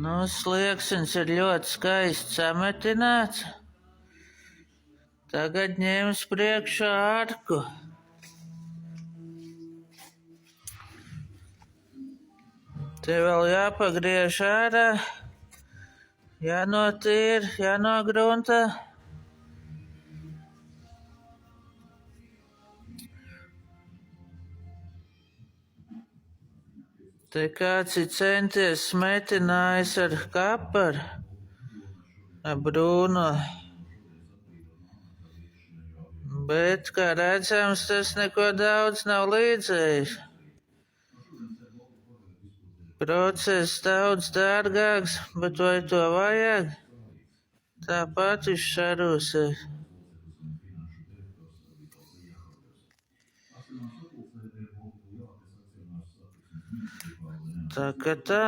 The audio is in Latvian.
Nu, slieksnis ir ļoti skaisti sametināts. Tagad ņems priekšā arku. Te vēl jāpagriež ārā, jānotīra, jānogrunta. Te kāds ir centies smetinājis ar kaparu, ar brūno. Bet, kā redzams, tas neko daudz nav līdzējis. Process daudz dārgāks, bet vai to vajag? Tāpat viņš sarūsēs. Tā kā tā.